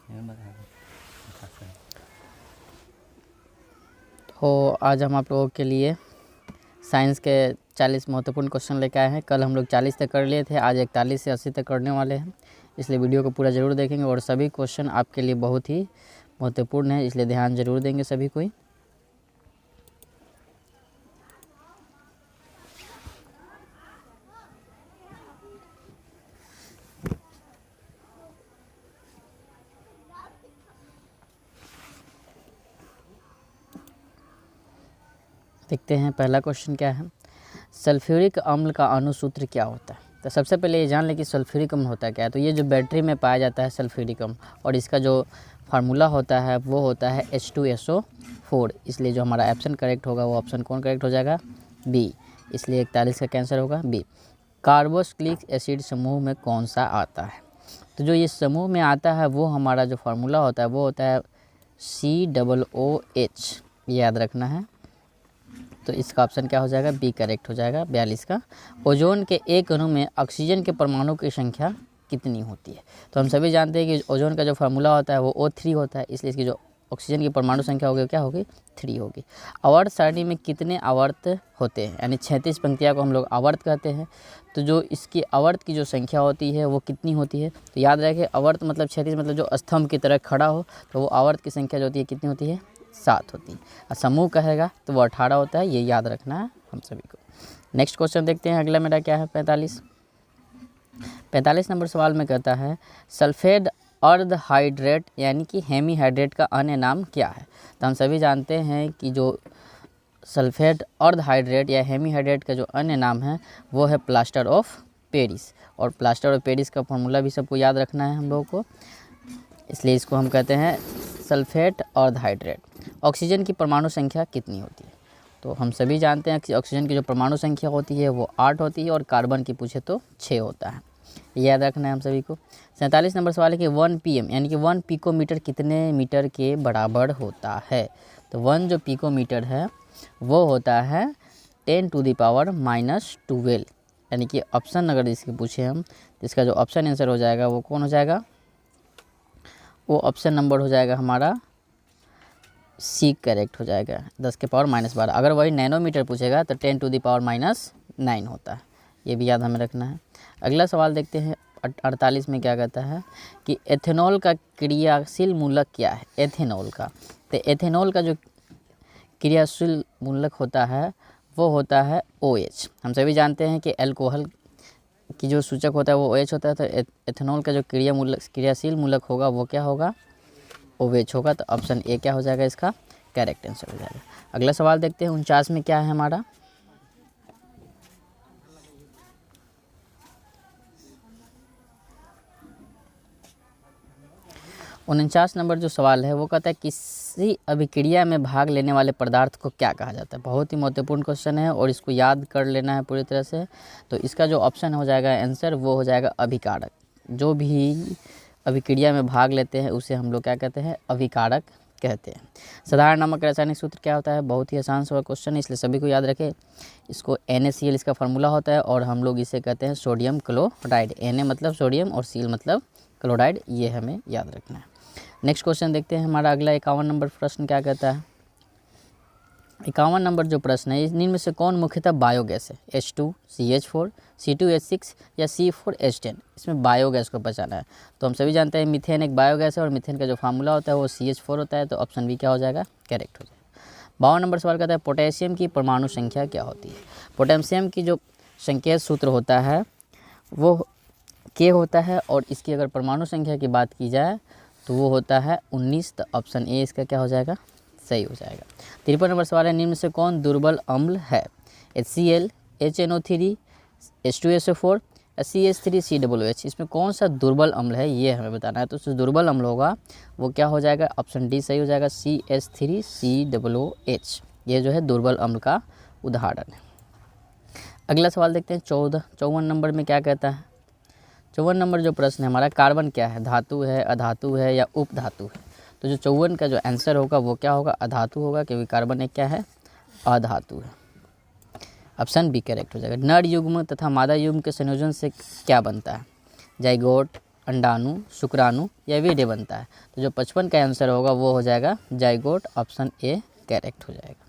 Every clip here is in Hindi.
तो आज हम आप लोगों के लिए साइंस के 40 महत्वपूर्ण क्वेश्चन लेकर आए हैं। कल हम लोग 40 तक कर लिए थे, आज 41 से 80 तक करने वाले हैं। इसलिए वीडियो को पूरा ज़रूर देखेंगे और सभी क्वेश्चन आपके लिए बहुत ही महत्वपूर्ण है, इसलिए ध्यान ज़रूर देंगे सभी कोई। देखते हैं पहला क्वेश्चन क्या है। सल्फ्यूरिक अम्ल का अणुसूत्र क्या होता है। तो सबसे पहले ये जान लें कि सल्फ्यूरिक अम्ल होता क्या है। तो ये जो बैटरी में पाया जाता है सल्फ्यूरिक अम्ल, और इसका जो फार्मूला होता है वो होता है H2SO4। इसलिए जो हमारा ऑप्शन करेक्ट होगा वो ऑप्शन कौन करेक्ट हो जाएगा, बी। इसलिए 41 का कैंसर होगा बी। कार्बोक्सिलिक एसिड समूह में कौन सा आता है। तो जो ये समूह में आता है वो हमारा जो फार्मूला होता है वो होता है COOH, याद रखना है। तो इसका ऑप्शन क्या हो जाएगा, बी करेक्ट हो जाएगा 42 का। ओजोन के एक अणु में ऑक्सीजन के परमाणु की संख्या कितनी होती है। तो हम सभी जानते हैं कि ओजोन का जो फार्मूला होता है वो O3 होता है, इसलिए इसकी जो ऑक्सीजन की परमाणु संख्या होगी क्या होगी, 3 होगी। आवर्त सारणी में कितने आवर्त होते हैं, यानी 36 पंक्तियाँ को हम लोग आवर्त कहते हैं। तो जो इसकी आवर्त की जो संख्या होती है वो कितनी होती है। तो याद रखें आवर्त मतलब 36 मतलब जो स्तंभ की तरह खड़ा हो, तो वो आवर्त की संख्या जो होती है कितनी होती है, 7 होती है। और समूह कहेगा तो वो 18 होता है, ये याद रखना है हम सभी को। नेक्स्ट क्वेश्चन देखते हैं, अगला मेरा क्या है 45 नंबर सवाल में कहता है सल्फेट अर्ध हाइड्रेट यानी कि हेमी हाइड्रेट का अन्य नाम क्या है। तो हम सभी जानते हैं कि जो सल्फेट अर्ध हाइड्रेट या हेमी हाइड्रेट का जो अन्य नाम है वो है प्लास्टर ऑफ पेरिस। और प्लास्टर ऑफ पेरिस का फॉर्मूला भी सबको याद रखना है हम लोगों को, इसलिए इसको हम कहते हैं सल्फेट अर्ध हाइड्रेट। ऑक्सीजन की परमाणु संख्या कितनी होती है। तो हम सभी जानते हैं कि ऑक्सीजन की जो परमाणु संख्या होती है वो 8 होती है, और कार्बन की पूछे तो 6 होता है, याद रखना है हम सभी को। 47 नंबर सवाल है कि 1 pm यानी कि 1 पिकोमीटर कितने मीटर के बराबर होता है। तो 1 जो पिकोमीटर है वो होता है 10⁻⁻12, यानी कि ऑप्शन अगर इसके पूछे हम तो इसका जो ऑप्शन आंसर हो जाएगा वो कौन हो जाएगा, वो ऑप्शन नंबर हो जाएगा हमारा सी करेक्ट हो जाएगा, 10⁻⁻12। अगर वही नैनोमीटर पूछेगा तो 10⁻⁹ होता है, ये भी याद हमें रखना है। अगला सवाल देखते हैं 48 में क्या कहता है कि एथेनॉल का क्रियाशील मूलक क्या है। एथेनॉल का, तो एथेनॉल का जो क्रियाशील मूलक होता है वो होता है OH। हम सभी जानते हैं कि अल्कोहल की जो सूचक होता है वो OH होता है, तो एथेनॉल का जो क्रियाशील मूलक होगा वो क्या होगा, OH होगा। तो ऑप्शन ए क्या हो जाएगा, इसका करेक्ट आंसर हो जाएगा। अगला सवाल देखते हैं 49 में क्या है हमारा। 49 नंबर जो सवाल है वो कहता है किसी अभिक्रिया में भाग लेने वाले पदार्थ को क्या कहा जाता है। बहुत ही महत्वपूर्ण क्वेश्चन है और इसको याद कर लेना है पूरी तरह से। तो इसका जो ऑप्शन हो जाएगा आंसर वो हो जाएगा अभिकारक। जो भी अभिक्रिया में भाग लेते हैं उसे हम लोग क्या कहते हैं, अभिकारक कहते हैं। साधारण नमक रासायनिक सूत्र क्या होता है, बहुत ही आसान सा क्वेश्चन है, इसलिए सभी को याद रखें। इसको NaCl इसका फार्मूला होता है, और हम लोग इसे कहते हैं सोडियम क्लोराइड। Na मतलब सोडियम और Cl मतलब क्लोराइड, ये हमें याद रखना है। नेक्स्ट क्वेश्चन देखते हैं हमारा अगला 51 नंबर प्रश्न क्या कहता है। 51 नंबर जो प्रश्न है, इनमें से कौन मुख्यतः बायोगैस है। H2CH4, C2H6 या C4H10। इसमें बायोगैस को बचाना है। तो हम सभी जानते हैं मीथेन एक बायोगैस है, और मीथेन का जो फार्मूला होता है वो CH4 होता है। तो ऑप्शन बी क्या हो जाएगा, करेक्ट हो जाएगा। 52 नंबर सवाल कहता है पोटेशियम की परमाणु संख्या क्या होती है। पोटेशियम की जो संकेत सूत्र होता है वो K होता है, और इसकी अगर परमाणु संख्या की बात की जाए तो वो होता है 19। तो ऑप्शन ए इसका क्या हो जाएगा, सही हो जाएगा। 53 नंबर सवाल है निम्न में से कौन दुर्बल अम्ल है। HCl, HNO3, H2SO4 या CH3COOH। इसमें कौन सा दुर्बल अम्ल है ये हमें बताना है। तो जो दुर्बल अम्ल होगा वो क्या हो जाएगा, ऑप्शन डी सही हो जाएगा, CH3COOH। ये जो है दुर्बल अम्ल का उदाहरण है। अगला सवाल देखते हैं 54 नंबर में क्या कहता है। 54 नंबर जो प्रश्न है हमारा, कार्बन क्या है, धातु है, अधातु है या उपधातु है। तो जो 54 का जो आंसर होगा वो क्या होगा, अधातु होगा, क्योंकि कार्बन एक क्या है, अधातु है। ऑप्शन बी करेक्ट हो जाएगा। नर युग्म तथा मादा युग्म के संयोजन से क्या बनता है। जाइगोट, अंडाणु, शुक्राणु या वीर्य बनता है। तो जो 55 का आंसर होगा वो हो जाएगा जाइगोट, ऑप्शन ए करेक्ट हो जाएगा।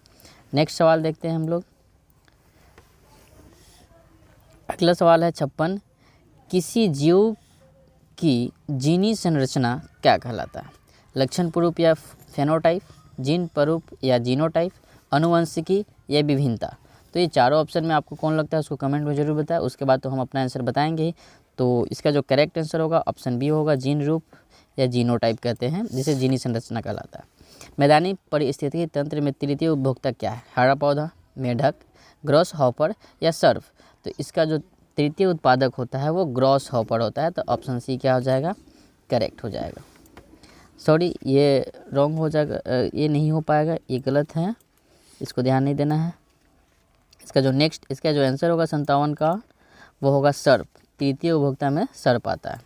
नेक्स्ट सवाल देखते हैं हम लोग। अगला सवाल है 56, किसी जीव की जीनी संरचना क्या कहलाता है? लक्षण स्वरूप या फेनोटाइप, जीन स्वरूप या जीनोटाइप, अनुवंशिकी या विभिन्नता। तो ये चारों ऑप्शन में आपको कौन लगता है उसको कमेंट में जरूर बताएं। उसके बाद तो हम अपना आंसर बताएंगे ही। तो इसका जो करेक्ट आंसर होगा ऑप्शन बी होगा, जीन रूप या जीनोटाइप कहते हैं, जिसे जीनी संरचना कहलाता है। मैदानी परिस्थितिकी तंत्र में तृतीय उपभोक्ता क्या है? हरा पौधा, मेढक, ग्रॉस हॉपर या सर्फ। तो इसका जो तृतीय उत्पादक होता है वो ग्रॉस हॉपर होता है। तो ऑप्शन सी क्या हो जाएगा? करेक्ट हो जाएगा। सॉरी, ये रॉन्ग हो जाएगा, ये नहीं हो पाएगा, ये गलत है, इसको ध्यान नहीं देना है। इसका जो आंसर होगा 57 का वो होगा सर्प। तृतीय उपभोक्ता में सर्प आता है।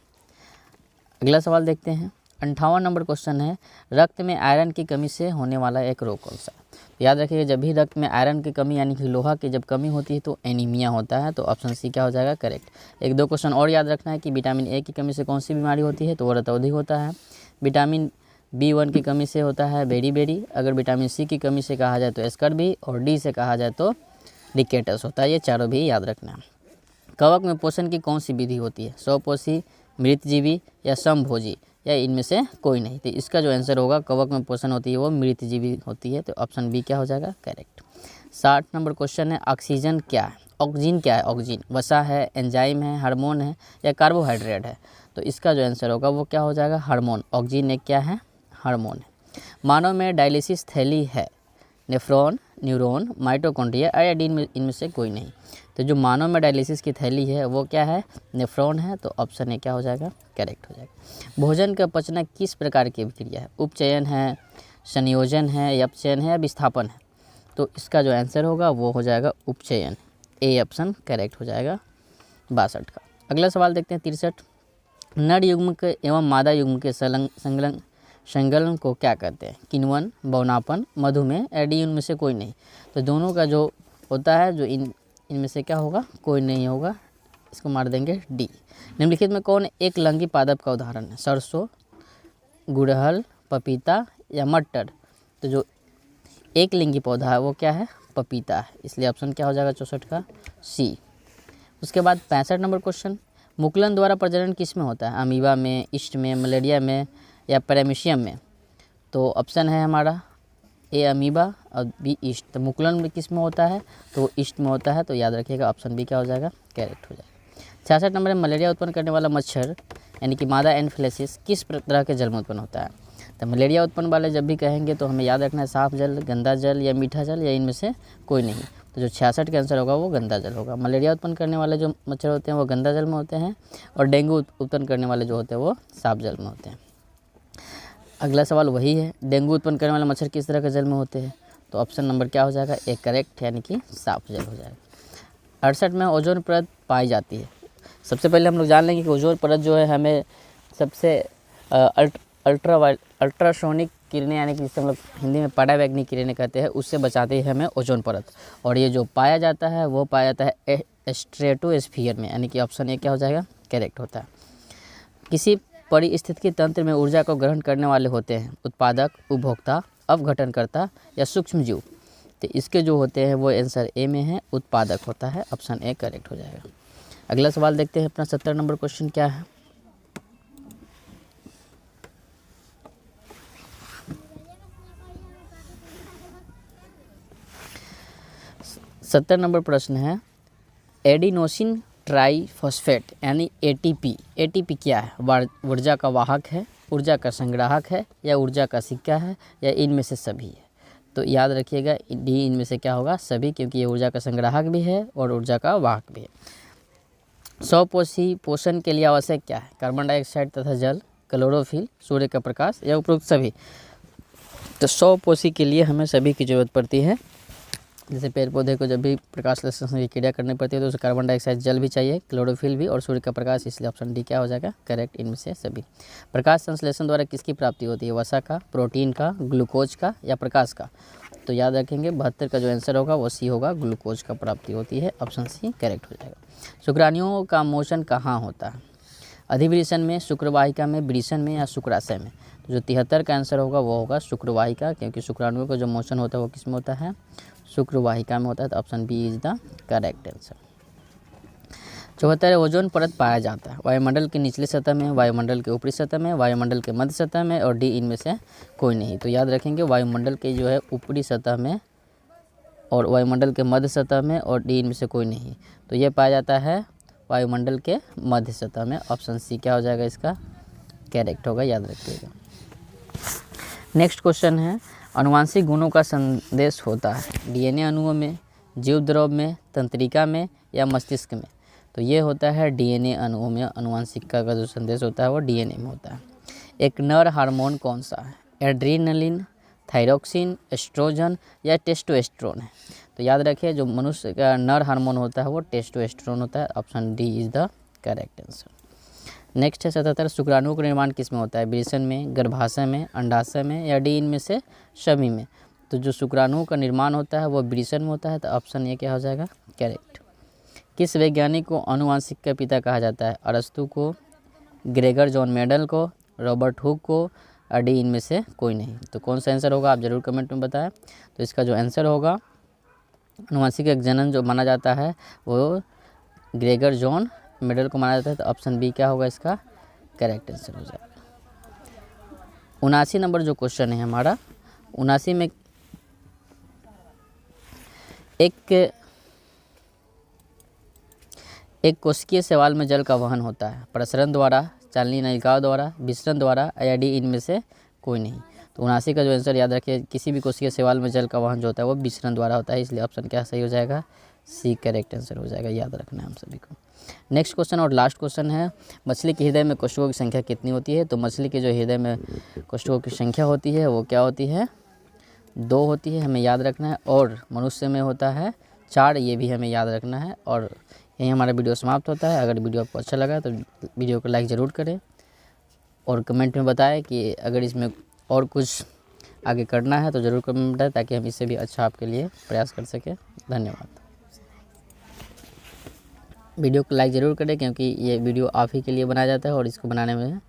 अगला सवाल देखते हैं। 58 नंबर क्वेश्चन है, रक्त में आयरन की कमी से होने वाला एक रोग कौन सा? याद रखिएगा, जब भी रक्त में आयरन की कमी यानी कि लोहा की जब कमी होती है तो एनीमिया होता है। तो ऑप्शन सी क्या हो जाएगा? करेक्ट। एक दो क्वेश्चन और याद रखना है कि विटामिन ए की कमी से कौन सी बीमारी होती है? तो वो रतौंधी होता है। विटामिन B1 की कमी से होता है बेरी। अगर विटामिन सी की कमी से कहा जाए तो स्कर्वी, और डी से कहा जाए तो रिकेटस होता है। ये चारों भी याद रखना है। कवक में पोषण की कौन सी विधि होती है? स्वपोषी, मृतजीवी या समभोजी या इनमें से कोई नहीं। तो इसका जो आंसर होगा कवक में पोषण होती है वो मृतजीवी होती है। तो ऑप्शन बी क्या हो जाएगा? करेक्ट। 60 नंबर क्वेश्चन है, ऑक्सीजन क्या है? ऑक्सीजन क्या है? ऑक्सीजन वसा है, एंजाइम है, हार्मोन है या कार्बोहाइड्रेट है? तो इसका जो आंसर होगा वो क्या हो जाएगा? हार्मोन। ऑक्सीजन एक क्या है? हार्मोन है। मानव में डायलिसिस थैली है? नेफ्रॉन, न्यूरॉन, माइटोकॉन्ड्रिया, आयोडीन में इनमें से कोई नहीं। तो जो मानव में डायलिसिस की थैली है वो क्या है? नेफ्रॉन है। तो ऑप्शन ए क्या हो जाएगा? करेक्ट हो जाएगा। भोजन का पचना किस प्रकार की अभिक्रिया है? उपचयन है, संयोजन है, अपचयन है या विस्थापन है? तो इसका जो आंसर होगा वो हो जाएगा उपचयन। ए ऑप्शन करेक्ट हो जाएगा 62 का। अगला सवाल देखते हैं 63, नर युग्म के एवं मादा युग्म के संलग्न को क्या कहते हैं? किण्वन, बौनापन, मधुमेह, एडी इनमें से कोई नहीं। तो दोनों का जो होता है जो इनमें से क्या होगा? कोई नहीं होगा। इसको मार देंगे डी। निम्नलिखित में कौन एक लिंगी पादप का उदाहरण है? सरसों, गुड़हल, पपीता या मटर। तो जो एक लिंगी पौधा है वो क्या है? पपीता है। इसलिए ऑप्शन क्या हो जाएगा 64 का? सी। उसके बाद 65 नंबर क्वेश्चन, मुकुलन द्वारा प्रजनन किस में होता है? अमीबा में, ईस्ट में, मलेरिया में या पैरामीशियम में? तो ऑप्शन है हमारा ए अमीबा और बी ईस्ट। तो मुकुलन में किस में होता है? तो ईस्ट में होता है। तो याद रखिएगा ऑप्शन बी क्या हो जाएगा? करेक्ट हो जाएगा। 66 नंबर में मलेरिया उत्पन्न करने वाला मच्छर यानी कि मादा एनफिलिस किस तरह के जल में उत्पन्न होता है? तो मलेरिया उत्पन्न वाले जब भी कहेंगे तो हमें याद रखना है साफ जल, गंदा जल या मीठा जल या इनमें से कोई नहीं। तो जो 66 का आंसर होगा वो गंदा जल होगा। मलेरिया उत्पन्न करने वाले जो मच्छर होते हैं वो गंदा जल में होते हैं और डेंगू उत्पन्न करने वाले जो होते हैं वो साफ जल में होते हैं। अगला सवाल वही है, डेंगू उत्पन्न करने वाले मच्छर किस तरह के जल में होते हैं? तो ऑप्शन नंबर क्या हो जाएगा? एक करेक्ट यानी कि साफ जल हो जाएगा। 68 में ओजोन परत पाई जाती है। सबसे पहले हम लोग जान लेंगे कि ओजोन परत जो है हमें सबसे अल्ट्रासोनिक किरणें यानी कि जिसे हम लोग हिंदी में पराबैंगनी किरणें कहते हैं उससे बचाती है हमें ओजोन परत। और ये जो पाया जाता है वो पाया जाता है स्ट्रेटोस्फीयर में, यानी कि ऑप्शन ए क्या हो जाएगा? करेक्ट होता है। किसी परिस्थितिकी तंत्र में ऊर्जा को ग्रहण करने वाले होते हैं उत्पादक, उपभोक्ता, अपघटनकर्ता या सूक्ष्मजीव। तो इसके जो होते हैं वो आंसर ए में है, उत्पादक होता है। ऑप्शन ए करेक्ट हो जाएगा। अगला सवाल देखते हैं अपना 70 नंबर क्वेश्चन क्या है। सत्तर नंबर प्रश्न है, एडिनोसिन ट्राइफॉस्फेट यानी एटीपी। एटीपी क्या है? ऊर्जा का वाहक है, ऊर्जा का संग्राहक है या ऊर्जा का सिक्का है या इनमें से सभी है? तो याद रखिएगा डी इनमें से क्या होगा? सभी, क्योंकि ये ऊर्जा का संग्राहक भी है और ऊर्जा का वाहक भी है। स्वपोषी पोषण के लिए आवश्यक क्या है? कार्बन डाइऑक्साइड तथा जल, क्लोरोफिल, सूर्य का प्रकाश या उपरोक्त सभी? तो स्वपोषी के लिए हमें सभी की जरूरत पड़ती है। जैसे पेड़ पौधे को जब भी प्रकाश संश्लेषण की क्रिया करनी पड़ती है तो उसे कार्बन डाइऑक्साइड, जल भी चाहिए, क्लोरोफिल भी और सूर्य का प्रकाश। इसलिए ऑप्शन डी क्या हो जाएगा? करेक्ट इनमें से सभी। प्रकाश संश्लेषण द्वारा किसकी प्राप्ति होती है? वसा का, प्रोटीन का, ग्लूकोज का या प्रकाश का? तो याद रखेंगे 72 का जो आंसर होगा वो सी होगा, ग्लूकोज का प्राप्ति होती है। ऑप्शन सी करेक्ट हो जाएगा। शुक्राणुओं का मोशन कहाँ होता है? अधिवृषण में, शुक्रवाहिका में, वृषण में या शुक्राशय में। तो जो 73 का आंसर होगा वो होगा शुक्रवाहिका, क्योंकि शुक्राणुओं का जो मोशन होता है वो किस में होता है, शुक्रवाहिका में होता है। तो option B is the correct answer. 74 ozone परत पाया जाता है वायुमंडल के निचले सतह में, वायुमंडल के ऊपरी सतह में, वायुमंडल के मध्य सतह में और डी इनमें से कोई नहीं। तो याद रखेंगे वायुमंडल के जो है ऊपरी सतह में और वायुमंडल के मध्य सतह में और डी इनमें से कोई नहीं। तो ये पाया जाता है वायुमंडल के मध्य सतह में। ऑप्शन सी क्या हो जाएगा इसका, करेक्ट होगा, याद रखिएगा। नेक्स्ट क्वेश्चन है, आनुवांशिक गुणों का संदेश होता है डीएनए अणुओं में, जीव द्रव में, तंत्रिका में या मस्तिष्क में। तो ये होता है डीएनए अणुओं में, आनुवांशिकता का जो संदेश होता है वो डीएनए में होता है। एक नर हार्मोन कौन सा है, एड्रीनलिन, थायरोक्सिन, एस्ट्रोजन या टेस्टोस्टेरोन है। तो याद रखिए जो मनुष्य का नर हार्मोन होता है वो टेस्टोस्टेरोन होता है। Option D is the correct answer. Next है 77, शुक्राणुओं का निर्माण किस में होता है, वृषण में, गर्भाशय में, अंडाशय में या डी इनमें से सभी में। तो जो शुक्राणुओं का निर्माण होता है वो वृषण में होता है। तो ऑप्शन ए क्या हो जाएगा, करेक्ट। किस वैज्ञानिक को आनुवांशिक का पिता कहा जाता है, अरस्तु को, ग्रेगर जॉन मेंडल को, रॉबर्ट हुक को, डी इनमें से कोई नहीं। तो कौन सा आंसर होगा आप ज़रूर कमेंट में बताएं। तो इसका जो आंसर होगा, आनुवांशिक का जनन जो माना जाता है वो ग्रेगर जॉन मेंडल को माना जाता है। तो ऑप्शन बी क्या होगा इसका, करेक्ट आंसर हो जाएगा। 79 नंबर जो क्वेश्चन है हमारा, 79 में एक कोशिकीय शैवाल में जल का वहन होता है प्रसरण द्वारा, चालनी नलिकाओं द्वारा, विसरण द्वारा या डी इनमें से कोई नहीं। तो 79 का जो आंसर याद रखिए, किसी भी कोशिकीय शैवाल में जल का वहन जो होता है वो विसरण द्वारा होता है, इसलिए ऑप्शन क्या सही हो जाएगा, सी करेक्ट आंसर हो जाएगा, याद रखना है हम सभी को। नेक्स्ट क्वेश्चन और लास्ट क्वेश्चन है, मछली के हृदय में कोशिकाओं की संख्या कितनी होती है। तो मछली के जो हृदय में कोशिकाओं की संख्या होती है वो क्या होती है, 2 होती है, हमें याद रखना है। और मनुष्य में होता है 4, ये भी हमें याद रखना है। और यही हमारा वीडियो समाप्त होता है। अगर वीडियो आपको अच्छा लगा तो वीडियो को लाइक ज़रूर करें और कमेंट में बताएं कि अगर इसमें और कुछ आगे करना है तो ज़रूर कमेंट में बताएं, ताकि हम इससे भी अच्छा आपके लिए प्रयास कर सकें। धन्यवाद। वीडियो को लाइक ज़रूर करें, क्योंकि ये वीडियो आप ही के लिए बनाया जाता है और इसको बनाने में